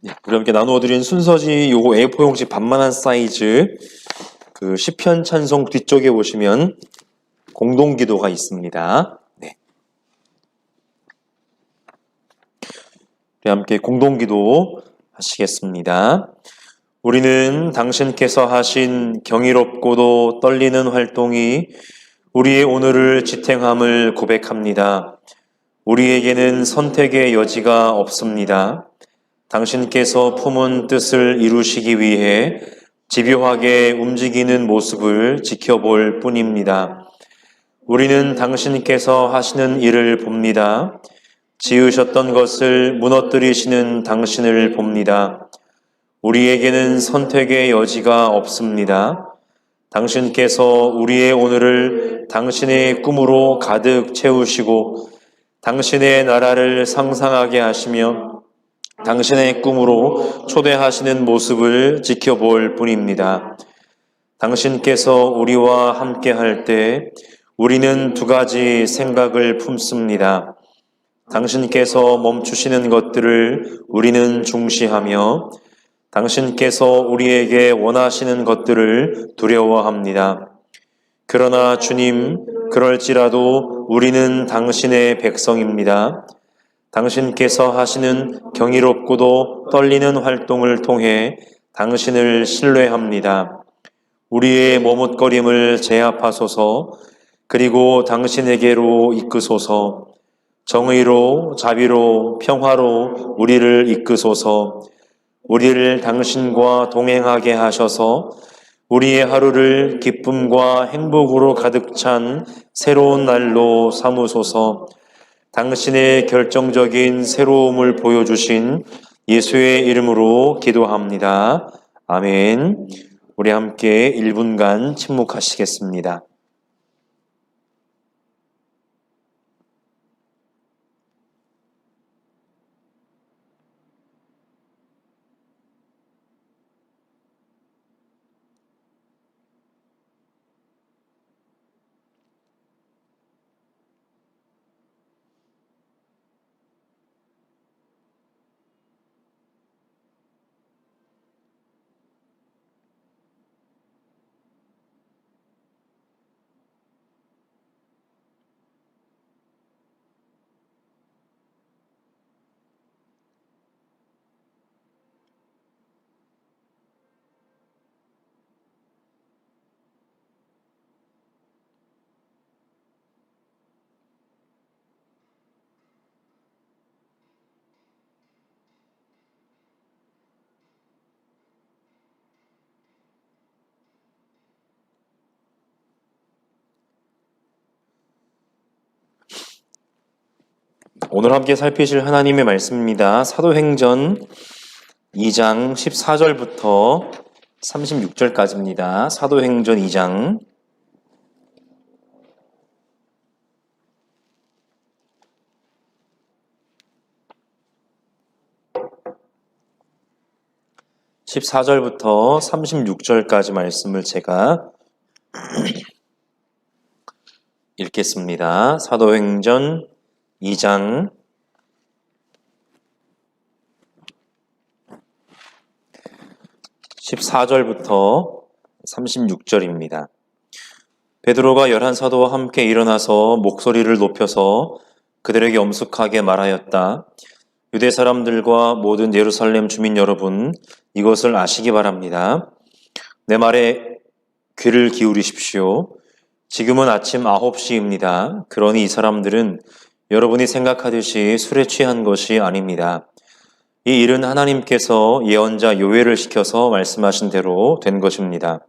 우리 함께 나누어 드린 순서지 요거 A4 용지 반만한 사이즈 그 시편 찬송 뒤쪽에 보시면 공동기도가 있습니다. 네. 우리 함께 공동기도 하시겠습니다. 우리는 당신께서 하신 경이롭고도 떨리는 활동이 우리의 오늘을 지탱함을 고백합니다. 우리에게는 선택의 여지가 없습니다. 당신께서 품은 뜻을 이루시기 위해 집요하게 움직이는 모습을 지켜볼 뿐입니다. 우리는 당신께서 하시는 일을 봅니다. 지으셨던 것을 무너뜨리시는 당신을 봅니다. 우리에게는 선택의 여지가 없습니다. 당신께서 우리의 오늘을 당신의 꿈으로 가득 채우시고 당신의 나라를 상상하게 하시며 당신의 꿈으로 초대하시는 모습을 지켜볼 뿐입니다. 당신께서 우리와 함께 할 때 우리는 두 가지 생각을 품습니다. 당신께서 멈추시는 것들을 우리는 중시하며 당신께서 우리에게 원하시는 것들을 두려워합니다. 그러나 주님, 그럴지라도 우리는 당신의 백성입니다. 당신께서 하시는 경이롭고도 떨리는 활동을 통해 당신을 신뢰합니다. 우리의 머뭇거림을 제압하소서. 그리고 당신에게로 이끄소서. 정의로, 자비로, 평화로 우리를 이끄소서. 우리를 당신과 동행하게 하셔서 우리의 하루를 기쁨과 행복으로 가득 찬 새로운 날로 삼으소서. 당신의 결정적인 새로움을 보여주신 예수의 이름으로 기도합니다. 아멘. 우리 함께 1분간 침묵하시겠습니다. 오늘 함께 살피실 하나님의 말씀입니다. 사도행전 2장 14절부터 36절까지입니다. 사도행전 2장 14절부터 36절까지 말씀을 제가 읽겠습니다. 사도행전 2장 14절부터 36절입니다. 베드로가 11사도와 함께 일어나서 목소리를 높여서 그들에게 엄숙하게 말하였다. 유대 사람들과 모든 예루살렘 주민 여러분, 이것을 아시기 바랍니다. 내 말에 귀를 기울이십시오. 지금은 아침 9시입니다. 그러니 이 사람들은 여러분이 생각하듯이 술에 취한 것이 아닙니다. 이 일은 하나님께서 예언자 요엘을 시켜서 말씀하신 대로 된 것입니다.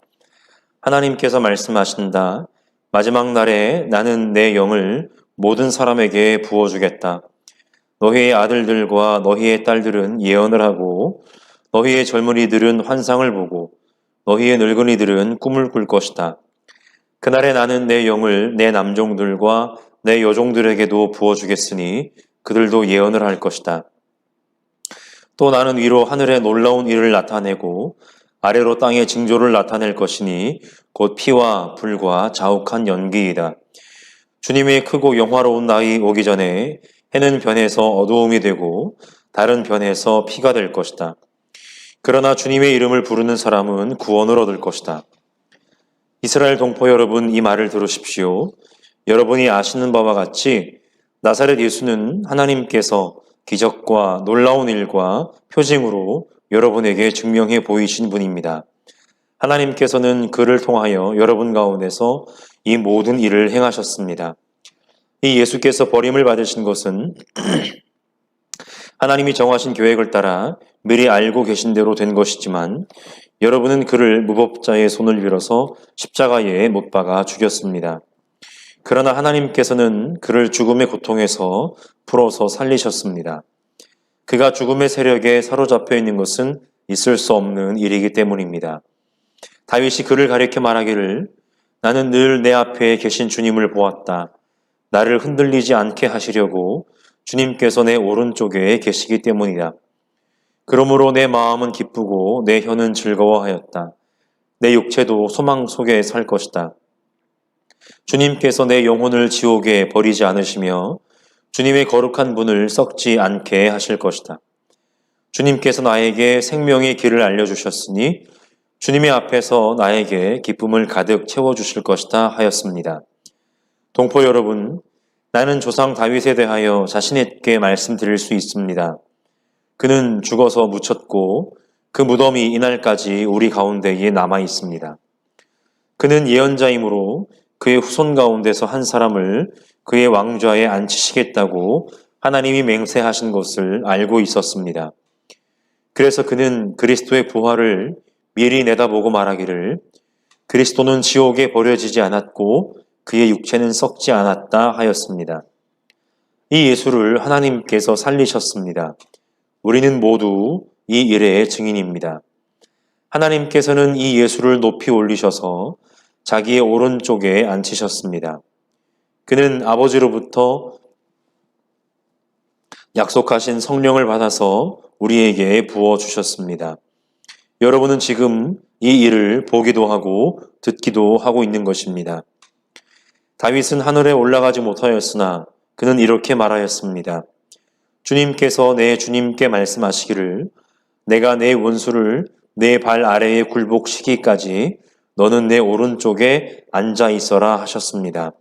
하나님께서 말씀하신다. 마지막 날에 나는 내 영을 모든 사람에게 부어주겠다. 너희의 아들들과 너희의 딸들은 예언을 하고 너희의 젊은이들은 환상을 보고 너희의 늙은이들은 꿈을 꿀 것이다. 그날에 나는 내 영을 내 남종들과 내 여종들에게도 부어주겠으니 그들도 예언을 할 것이다. 또 나는 위로 하늘에 놀라운 일을 나타내고 아래로 땅의 징조를 나타낼 것이니 곧 피와 불과 자욱한 연기이다. 주님의 크고 영화로운 날이 오기 전에 해는 변해서 어두움이 되고 달은 변해서 피가 될 것이다. 그러나 주님의 이름을 부르는 사람은 구원을 얻을 것이다. 이스라엘 동포 여러분, 이 말을 들으십시오. 여러분이 아시는 바와 같이 나사렛 예수는 하나님께서 기적과 놀라운 일과 표징으로 여러분에게 증명해 보이신 분입니다. 하나님께서는 그를 통하여 여러분 가운데서 이 모든 일을 행하셨습니다. 이 예수께서 버림을 받으신 것은 하나님이 정하신 계획을 따라 미리 알고 계신 대로 된 것이지만 여러분은 그를 무법자의 손을 빌어서 십자가에 못 박아 죽였습니다. 그러나 하나님께서는 그를 죽음의 고통에서 풀어서 살리셨습니다. 그가 죽음의 세력에 사로잡혀 있는 것은 있을 수 없는 일이기 때문입니다. 다윗이 그를 가리켜 말하기를 나는 늘 내 앞에 계신 주님을 보았다. 나를 흔들리지 않게 하시려고 주님께서 내 오른쪽에 계시기 때문이다. 그러므로 내 마음은 기쁘고 내 혀는 즐거워하였다. 내 육체도 소망 속에 살 것이다. 주님께서 내 영혼을 지옥에 버리지 않으시며 주님의 거룩한 분을 썩지 않게 하실 것이다. 주님께서 나에게 생명의 길을 알려주셨으니 주님의 앞에서 나에게 기쁨을 가득 채워주실 것이다 하였습니다. 동포 여러분, 나는 조상 다윗에 대하여 자신있게 말씀드릴 수 있습니다. 그는 죽어서 묻혔고 그 무덤이 이날까지 우리 가운데에 남아 있습니다. 그는 예언자이므로 그의 후손 가운데서 한 사람을 그의 왕좌에 앉히시겠다고 하나님이 맹세하신 것을 알고 있었습니다. 그래서 그는 그리스도의 부활을 미리 내다보고 말하기를 그리스도는 지옥에 버려지지 않았고 그의 육체는 썩지 않았다 하였습니다. 이 예수를 하나님께서 살리셨습니다. 우리는 모두 이 일의 증인입니다. 하나님께서는 이 예수를 높이 올리셔서 자기의 오른쪽에 앉히셨습니다. 그는 아버지로부터 약속하신 성령을 받아서 우리에게 부어주셨습니다. 여러분은 지금 이 일을 보기도 하고 듣기도 하고 있는 것입니다. 다윗은 하늘에 올라가지 못하였으나 그는 이렇게 말하였습니다. 주님께서 내 주님께 말씀하시기를 내가 내 원수를 내 발 아래에 굴복시키기까지 너는 내 오른쪽에 앉아 있어라 하셨습니다.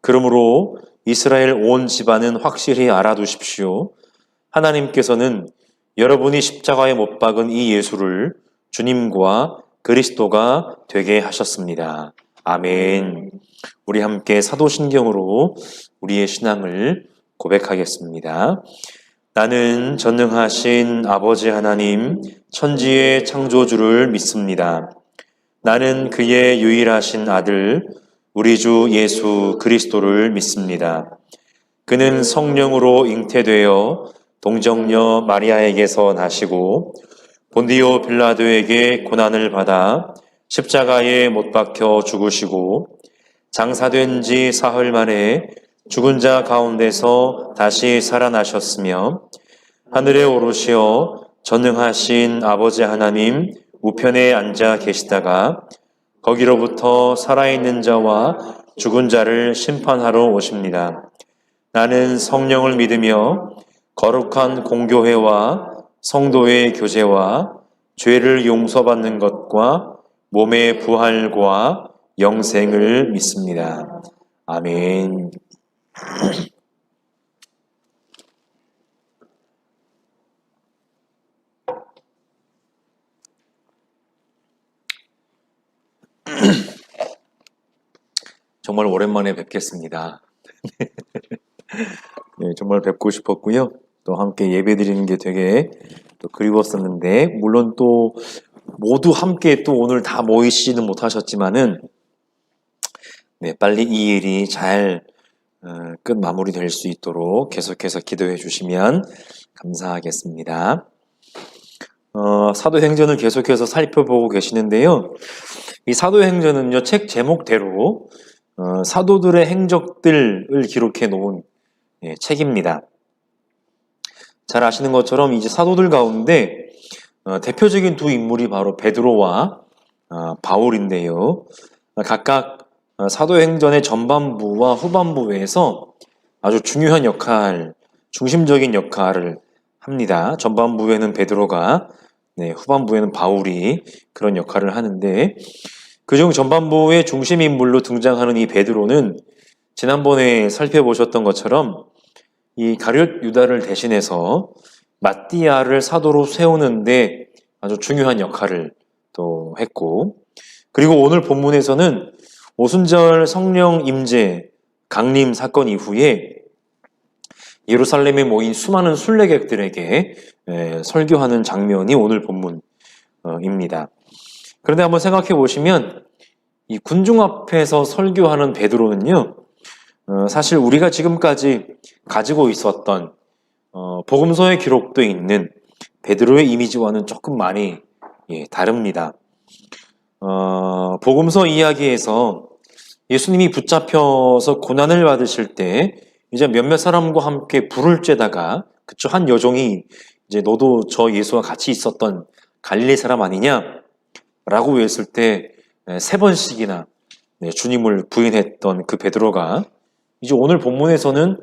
그러므로 이스라엘 온 집안은 확실히 알아두십시오. 하나님께서는 여러분이 십자가에 못 박은 이 예수를 주님과 그리스도가 되게 하셨습니다. 아멘. 우리 함께 사도신경으로 우리의 신앙을 고백하겠습니다. 나는 전능하신 아버지 하나님, 천지의 창조주를 믿습니다. 나는 그의 유일하신 아들, 우리 주 예수 그리스도를 믿습니다. 그는 성령으로 잉태되어 동정녀 마리아에게서 나시고 본디오 빌라도에게 고난을 받아 십자가에 못 박혀 죽으시고 장사된 지 사흘 만에 죽은 자 가운데서 다시 살아나셨으며 하늘에 오르시어 전능하신 아버지 하나님 우편에 앉아 계시다가 거기로부터 살아있는 자와 죽은 자를 심판하러 오십니다. 나는 성령을 믿으며 거룩한 공교회와 성도의 교제와 죄를 용서받는 것과 몸의 부활과 영생을 믿습니다. 아멘. 정말 오랜만에 뵙겠습니다. 네, 정말 뵙고 싶었고요. 또 함께 예배드리는 게 되게 또 그리웠었는데, 물론 또 모두 함께 또 오늘 다 모이시지는 못하셨지만은, 네, 빨리 이 일이 잘 끝 마무리될 수 있도록 계속해서 기도해 주시면 감사하겠습니다. 사도행전을 계속해서 살펴보고 계시는데요. 이 사도행전은요, 책 제목대로 사도들의 행적들을 기록해 놓은 책입니다. 잘 아시는 것처럼 이제 사도들 가운데 대표적인 두 인물이 바로 베드로와 바울인데요. 각각 사도행전의 전반부와 후반부에서 아주 중요한 역할, 중심적인 역할을 합니다. 전반부에는 베드로가 후반부에는 바울이 그런 역할을 하는데 그중 전반부의 중심 인물로 등장하는 이 베드로는 지난번에 살펴보셨던 것처럼 이 가룟 유다를 대신해서 마띠아를 사도로 세우는데 아주 중요한 역할을 또 했고, 그리고 오늘 본문에서는 오순절 성령 임재 강림 사건 이후에 예루살렘에 모인 수많은 순례객들에게 설교하는 장면이 오늘 본문입니다. 그런데 한번 생각해 보시면 이 군중 앞에서 설교하는 베드로는요, 사실 우리가 지금까지 가지고 있었던 복음서에 기록되어 있는 베드로의 이미지와는 조금 많이 다릅니다. 복음서 이야기에서 예수님이 붙잡혀서 고난을 받으실 때 이제 몇몇 사람과 함께 불을 쬐다가 그쵸, 한 여종이 이제 너도 저 예수와 같이 있었던 갈릴리 사람 아니냐? 라고 했을 때 3번씩이나 주님을 부인했던 그 베드로가 이제 오늘 본문에서는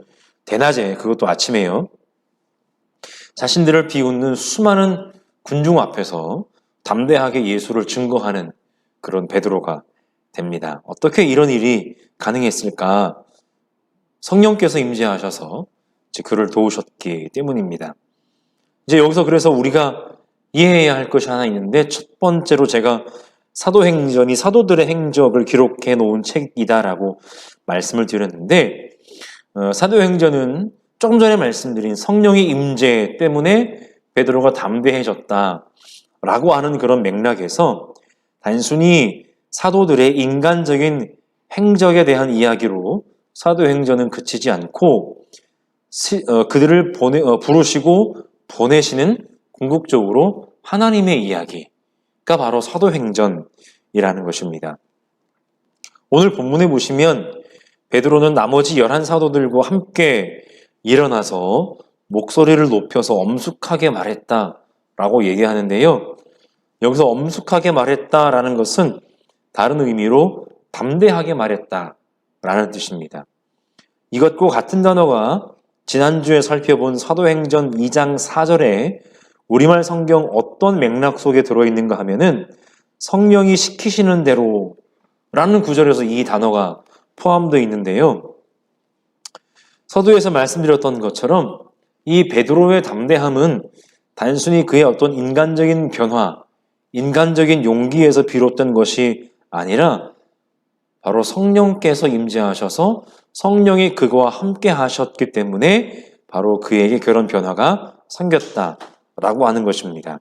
대낮에, 그것도 아침에요, 자신들을 비웃는 수많은 군중 앞에서 담대하게 예수를 증거하는 그런 베드로가 됩니다. 어떻게 이런 일이 가능했을까? 성령께서 임재하셔서 그를 도우셨기 때문입니다. 이제 여기서 그래서 우리가 이해해야 할 것이 하나 있는데, 첫 번째로 제가 사도행전이 사도들의 행적을 기록해 놓은 책이다라고 말씀을 드렸는데, 사도행전은 조금 전에 말씀드린 성령의 임재 때문에 베드로가 담대해졌다라고 하는 그런 맥락에서 단순히 사도들의 인간적인 행적에 대한 이야기로 사도행전은 그치지 않고 그들을 부르시고 보내시는 궁극적으로 하나님의 이야기가 바로 사도행전이라는 것입니다. 오늘 본문에 보시면 베드로는 나머지 11사도들과 함께 일어나서 목소리를 높여서 엄숙하게 말했다라고 얘기하는데요. 여기서 엄숙하게 말했다라는 것은 다른 의미로 담대하게 말했다라는 뜻입니다. 이것과 같은 단어가 지난주에 살펴본 사도행전 2장 4절에 우리말 성경 어떤 맥락 속에 들어있는가 하면은 성령이 시키시는 대로 라는 구절에서 이 단어가 포함되어 있는데요. 서두에서 말씀드렸던 것처럼 이 베드로의 담대함은 단순히 그의 어떤 인간적인 변화, 인간적인 용기에서 비롯된 것이 아니라 바로 성령께서 임재하셔서 성령이 그와 함께 하셨기 때문에 바로 그에게 그런 변화가 생겼다라고 하는 것입니다.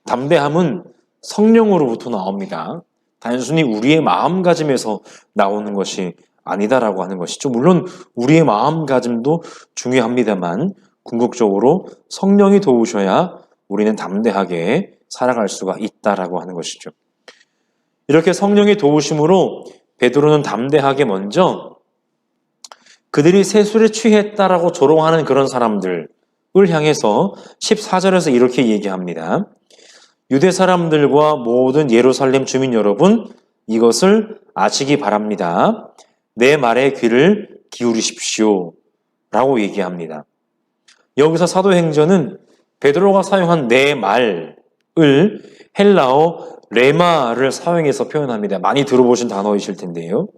담대함은 성령으로부터 나옵니다. 단순히 우리의 마음가짐에서 나오는 것이 아니다라고 하는 것이죠. 물론 우리의 마음가짐도 중요합니다만 궁극적으로 성령이 도우셔야 우리는 담대하게 살아갈 수가 있다라고 하는 것이죠. 이렇게 성령의 도우심으로 베드로는 담대하게 먼저 그들이 세술에 취했다라고 조롱하는 그런 사람들을 향해서 14절에서 이렇게 얘기합니다. 유대 사람들과 모든 예루살렘 주민 여러분, 이것을 아시기 바랍니다. 내 말에 귀를 기울이십시오 라고 얘기합니다. 여기서 사도행전은 베드로가 사용한 내 말을 헬라어 레마를 사용해서 표현합니다. 많이 들어보신 단어이실 텐데요.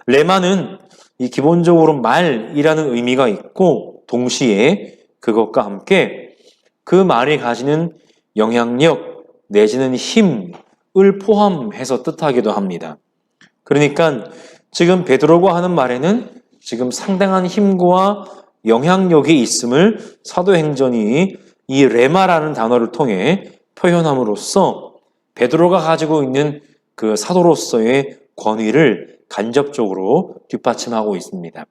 레마는 이 기본적으로 말이라는 의미가 있고 동시에 그것과 함께 그 말이 가지는 영향력 내지는 힘을 포함해서 뜻하기도 합니다. 그러니까 지금 베드로가 하는 말에는 지금 상당한 힘과 영향력이 있음을 사도행전이 이 레마라는 단어를 통해 표현함으로써 베드로가 가지고 있는 그 사도로서의 권위를 간접적으로 뒷받침하고 있습니다.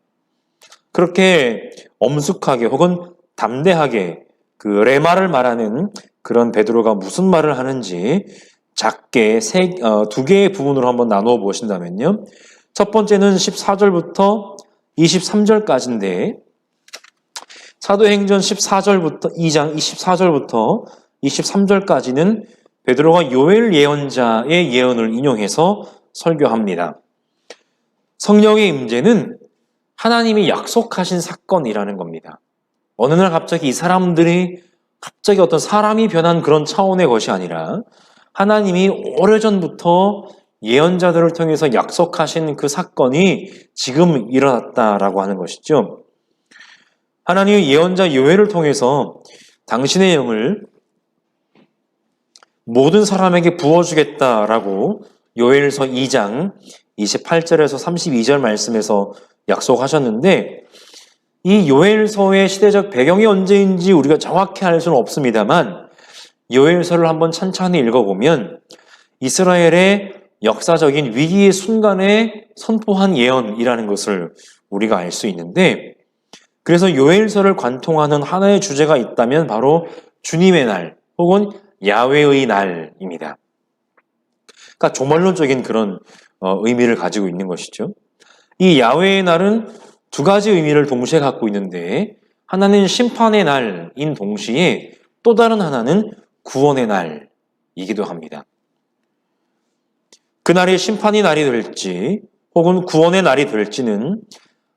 그렇게 엄숙하게 혹은 담대하게 그 레마를 말하는 그런 베드로가 무슨 말을 하는지 작게 두 개의 부분으로 한번 나누어 보신다면요. 첫 번째는 14절부터 23절까지인데 사도행전 2장 24절부터 23절까지는 베드로가 요엘 예언자의 예언을 인용해서 설교합니다. 성령의 임재는 하나님이 약속하신 사건이라는 겁니다. 어느 날 갑자기 이 사람들이 갑자기 어떤 사람이 변한 그런 차원의 것이 아니라 하나님이 오래전부터 예언자들을 통해서 약속하신 그 사건이 지금 일어났다라고 하는 것이죠. 하나님의 예언자 요엘을 통해서 당신의 영을 모든 사람에게 부어주겠다라고 요엘서 2장 28절에서 32절 말씀에서 약속하셨는데, 이 요엘서의 시대적 배경이 언제인지 우리가 정확히 알 수는 없습니다만 요엘서를 한번 천천히 읽어보면 이스라엘의 역사적인 위기의 순간에 선포한 예언이라는 것을 우리가 알 수 있는데, 그래서 요엘서를 관통하는 하나의 주제가 있다면 바로 주님의 날 혹은 야훼의 날입니다. 그러니까 종말론적인 그런 의미를 가지고 있는 것이죠. 이 야훼의 날은 두 가지 의미를 동시에 갖고 있는데, 하나는 심판의 날인 동시에 또 다른 하나는 구원의 날이기도 합니다. 그날이 심판의 날이 될지 혹은 구원의 날이 될지는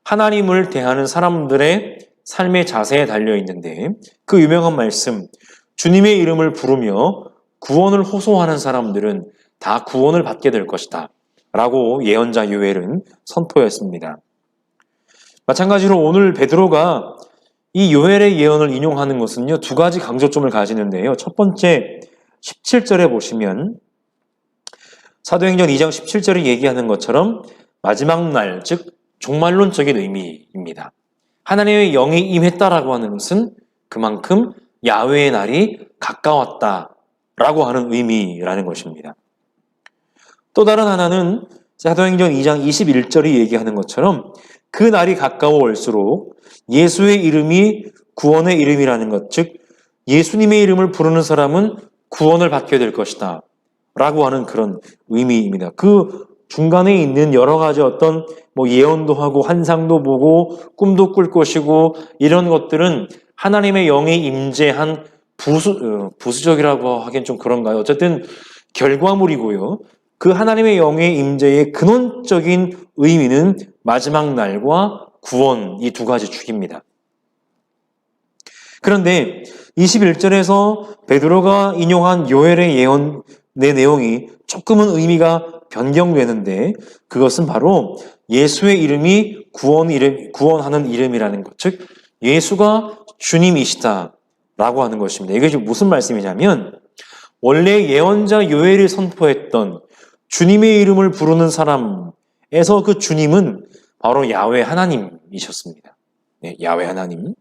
하나님을 대하는 사람들의 삶의 자세에 달려 있는데, 그 유명한 말씀, 주님의 이름을 부르며 구원을 호소하는 사람들은 다 구원을 받게 될 것이다 라고 예언자 요엘은 선포했습니다. 마찬가지로 오늘 베드로가 이 요엘의 예언을 인용하는 것은요, 두 가지 강조점을 가지는데요. 첫 번째, 17절에 보시면 사도행전 2장 17절이 얘기하는 것처럼 마지막 날, 즉 종말론적인 의미입니다. 하나님의 영이 임했다라고 하는 것은 그만큼 야훼의 날이 가까웠다라고 하는 의미라는 것입니다. 또 다른 하나는 사도행전 2장 21절이 얘기하는 것처럼 그 날이 가까워 올수록 예수의 이름이 구원의 이름이라는 것, 즉 예수님의 이름을 부르는 사람은 구원을 받게 될 것이다 라고 하는 그런 의미입니다. 그 중간에 있는 여러 가지 어떤 예언도 하고 환상도 보고 꿈도 꿀 것이고 이런 것들은 하나님의 영이 임재한 부수적이라고 하긴 좀 그런가요? 어쨌든 결과물이고요. 그 하나님의 영의 임재의 근원적인 의미는 마지막 날과 구원, 이 두 가지 축입니다. 그런데 21절에서 베드로가 인용한 요엘의 예언의 내용이 조금은 의미가 변경되는데, 그것은 바로 예수의 이름이 구원하는 이름이라는 것, 즉 예수가 주님이시다라고 하는 것입니다. 이게 지금 무슨 말씀이냐면, 원래 예언자 요엘이 선포했던 주님의 이름을 부르는 사람에서 그 주님은 바로 야훼 하나님이셨습니다. 네, 야훼 하나님.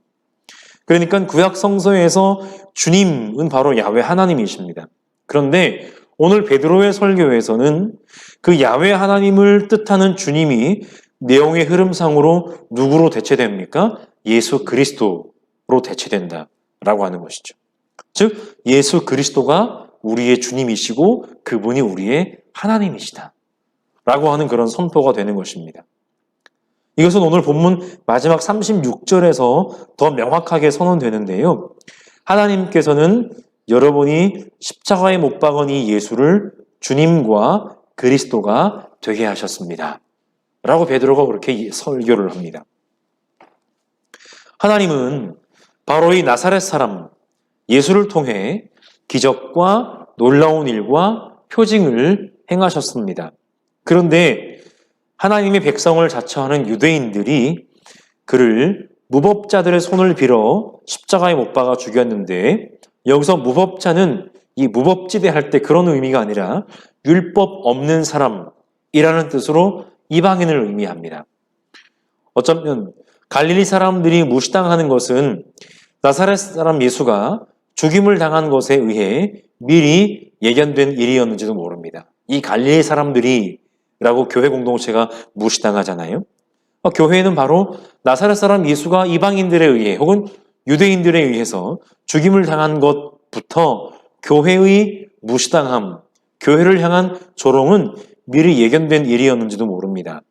그러니까 구약 성서에서 주님은 바로 야훼 하나님이십니다. 그런데 오늘 베드로의 설교에서는 그 야훼 하나님을 뜻하는 주님이 내용의 흐름상으로 누구로 대체됩니까? 예수 그리스도로 대체된다라고 하는 것이죠. 즉 예수 그리스도가 우리의 주님이시고 그분이 우리의 하나님이시다 라고 하는 그런 선포가 되는 것입니다. 이것은 오늘 본문 마지막 36절에서 더 명확하게 선언되는데요. 하나님께서는 여러분이 십자가에 못 박은 이 예수를 주님과 그리스도가 되게 하셨습니다 라고 베드로가 그렇게 설교를 합니다. 하나님은 바로 이 나사렛 사람 예수를 통해 기적과 놀라운 일과 표징을 행하셨습니다. 그런데 하나님의 백성을 자처하는 유대인들이 그를 무법자들의 손을 빌어 십자가에 못 박아 죽였는데, 여기서 무법자는 이 무법지대 할 때 그런 의미가 아니라 율법 없는 사람이라는 뜻으로 이방인을 의미합니다. 어쩌면 갈릴리 사람들이 무시당하는 것은 나사렛 사람 예수가 죽임을 당한 것에 의해 미리 예견된 일이었는지도 모릅니다. 이 갈릴리 사람들이 라고 교회 공동체가 무시당하잖아요. 교회는 바로 나사렛 사람 예수가 이방인들에 의해 혹은 유대인들에 의해서 죽임을 당한 것부터 교회의 무시당함, 교회를 향한 조롱은 미리 예견된 일이었는지도 모릅니다.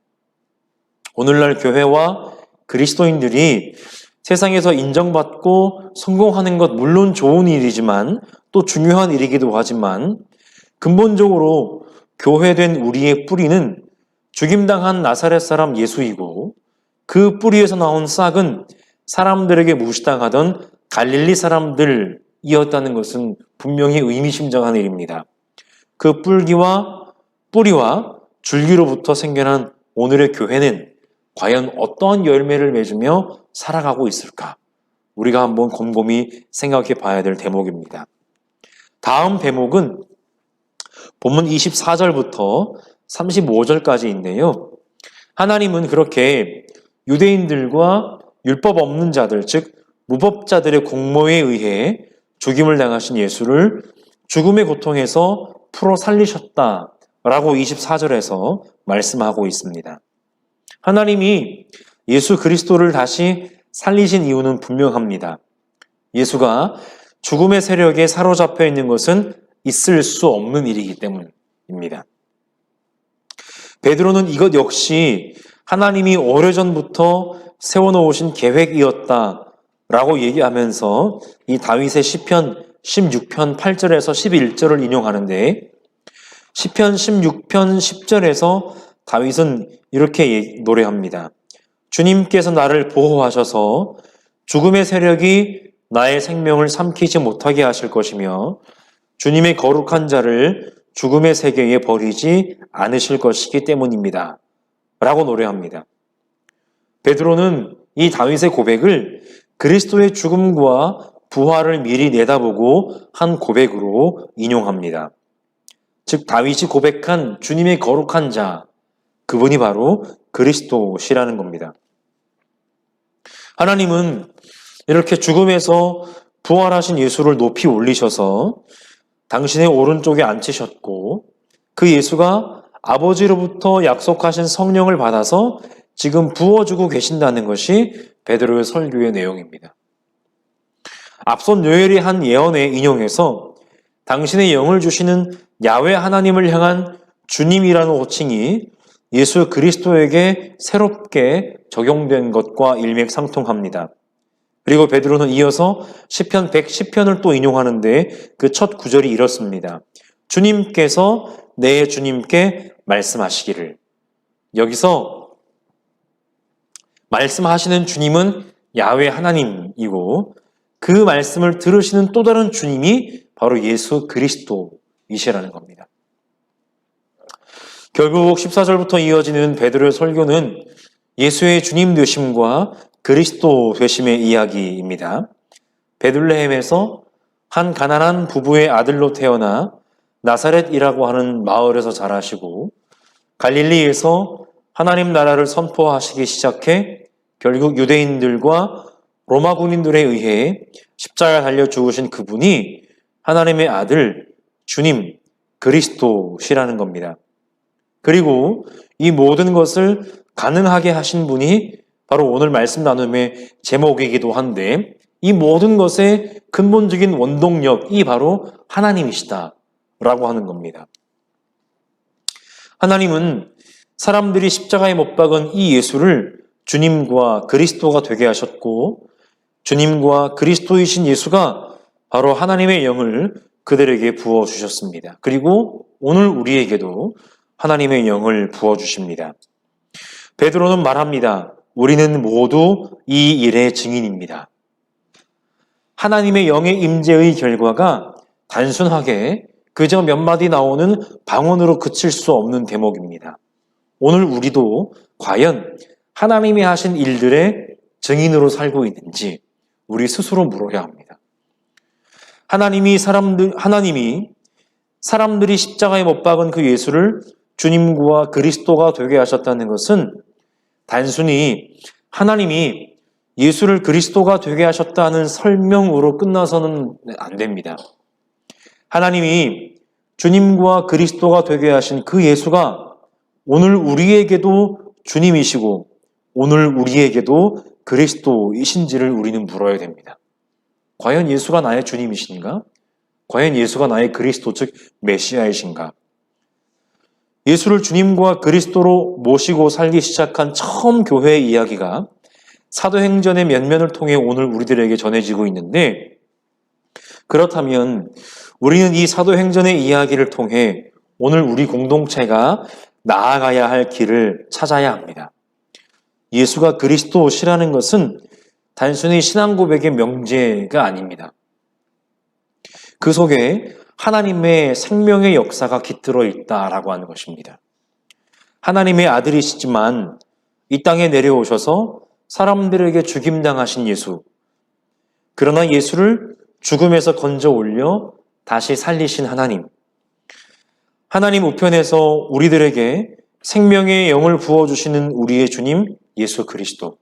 오늘날 교회와 그리스도인들이 세상에서 인정받고 성공하는 것 물론 좋은 일이지만 또 중요한 일이기도 하지만, 근본적으로 교회된 우리의 뿌리는 죽임당한 나사렛 사람 예수이고, 그 뿌리에서 나온 싹은 사람들에게 무시당하던 갈릴리 사람들이 이었다는 것은 분명히 의미심장한 일입니다. 그 뿌리와 줄기로부터 생겨난 오늘의 교회는 과연 어떠한 열매를 맺으며 살아가고 있을까? 우리가 한번 곰곰이 생각해 봐야 될 대목입니다. 다음 대목은 본문 24절부터 35절까지인데요. 하나님은 그렇게 유대인들과 율법 없는 자들, 즉 무법자들의 공모에 의해 죽임을 당하신 예수를 죽음의 고통에서 풀어 살리셨다라고 24절에서 말씀하고 있습니다. 하나님이 예수 그리스도를 다시 살리신 이유는 분명합니다. 예수가 죽음의 세력에 사로잡혀 있는 것은 있을 수 없는 일이기 때문입니다. 베드로는 이것 역시 하나님이 오래전부터 세워놓으신 계획이었다라고 얘기하면서 이 다윗의 시편 16편 8절에서 11절을 인용하는데, 시편 16편 10절에서 다윗은 이렇게 노래합니다. 주님께서 나를 보호하셔서 죽음의 세력이 나의 생명을 삼키지 못하게 하실 것이며 주님의 거룩한 자를 죽음의 세계에 버리지 않으실 것이기 때문입니다. 라고 노래합니다. 베드로는 이 다윗의 고백을 그리스도의 죽음과 부활을 미리 내다보고 한 고백으로 인용합니다. 즉 다윗이 고백한 주님의 거룩한 자, 그분이 바로 그리스도시라는 겁니다. 하나님은 이렇게 죽음에서 부활하신 예수를 높이 올리셔서 당신의 오른쪽에 앉히셨고, 그 예수가 아버지로부터 약속하신 성령을 받아서 지금 부어주고 계신다는 것이 베드로의 설교의 내용입니다. 앞선 요엘이 한 예언에 인용해서 당신의 영을 주시는 야훼 하나님을 향한 주님이라는 호칭이 예수 그리스도에게 새롭게 적용된 것과 일맥상통합니다. 그리고 베드로는 이어서 시편 110편을 또 인용하는데 그 첫 구절이 이렇습니다. 주님께서 내 주님께 말씀하시기를. 여기서 말씀하시는 주님은 야훼 하나님이고 그 말씀을 들으시는 또 다른 주님이 바로 예수 그리스도이시라는 겁니다. 결국 14절부터 이어지는 베드로의 설교는 예수의 주님 되심과 그리스도 되심의 이야기입니다. 베들레헴에서 한 가난한 부부의 아들로 태어나 나사렛이라고 하는 마을에서 자라시고 갈릴리에서 하나님 나라를 선포하시기 시작해 결국 유대인들과 로마 군인들에 의해 십자가에 달려 죽으신 그분이 하나님의 아들 주님 그리스도시라는 겁니다. 그리고 이 모든 것을 가능하게 하신 분이 바로 오늘 말씀 나눔의 제목이기도 한데, 이 모든 것의 근본적인 원동력이 바로 하나님이시다라고 하는 겁니다. 하나님은 사람들이 십자가에 못 박은 이 예수를 주님과 그리스도가 되게 하셨고, 주님과 그리스도이신 예수가 바로 하나님의 영을 그들에게 부어주셨습니다. 그리고 오늘 우리에게도 하나님의 영을 부어주십니다. 베드로는 말합니다. 우리는 모두 이 일의 증인입니다. 하나님의 영의 임재의 결과가 단순하게 그저 몇 마디 나오는 방언으로 그칠 수 없는 대목입니다. 오늘 우리도 과연 하나님이 하신 일들의 증인으로 살고 있는지 우리 스스로 물어야 합니다. 하나님이 사람들이 십자가에 못 박은 그 예수를 주님과 그리스도가 되게 하셨다는 것은 단순히 하나님이 예수를 그리스도가 되게 하셨다는 설명으로 끝나서는 안 됩니다. 하나님이 주님과 그리스도가 되게 하신 그 예수가 오늘 우리에게도 주님이시고 오늘 우리에게도 그리스도이신지를 우리는 물어야 됩니다. 과연 예수가 나의 주님이신가? 과연 예수가 나의 그리스도 즉 메시아이신가? 예수를 주님과 그리스도로 모시고 살기 시작한 처음 교회의 이야기가 사도행전의 면면을 통해 오늘 우리들에게 전해지고 있는데, 그렇다면 우리는 이 사도행전의 이야기를 통해 오늘 우리 공동체가 나아가야 할 길을 찾아야 합니다. 예수가 그리스도시라는 것은 단순히 신앙 고백의 명제가 아닙니다. 그 속에 하나님의 생명의 역사가 깃들어 있다라고 하는 것입니다. 하나님의 아들이시지만 이 땅에 내려오셔서 사람들에게 죽임당하신 예수, 그러나 예수를 죽음에서 건져 올려 다시 살리신 하나님, 하나님 우편에서 우리들에게 생명의 영을 부어주시는 우리의 주님 예수 그리스도,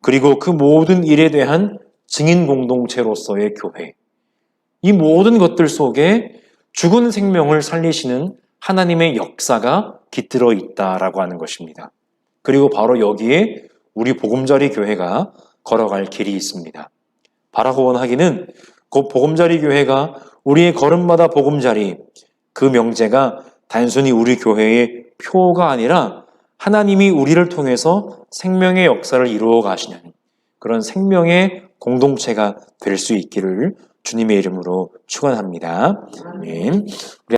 그리고 그 모든 일에 대한 증인 공동체로서의 교회, 이 모든 것들 속에 죽은 생명을 살리시는 하나님의 역사가 깃들어 있다라고 하는 것입니다. 그리고 바로 여기에 우리 보금자리 교회가 걸어갈 길이 있습니다. 바라고 원하기는 그 보금자리 교회가 우리의 걸음마다 보금자리, 그 명제가 단순히 우리 교회의 표가 아니라 하나님이 우리를 통해서 생명의 역사를 이루어 가시는 그런 생명의 공동체가 될 수 있기를 주님의 이름으로 축원합니다. 아멘.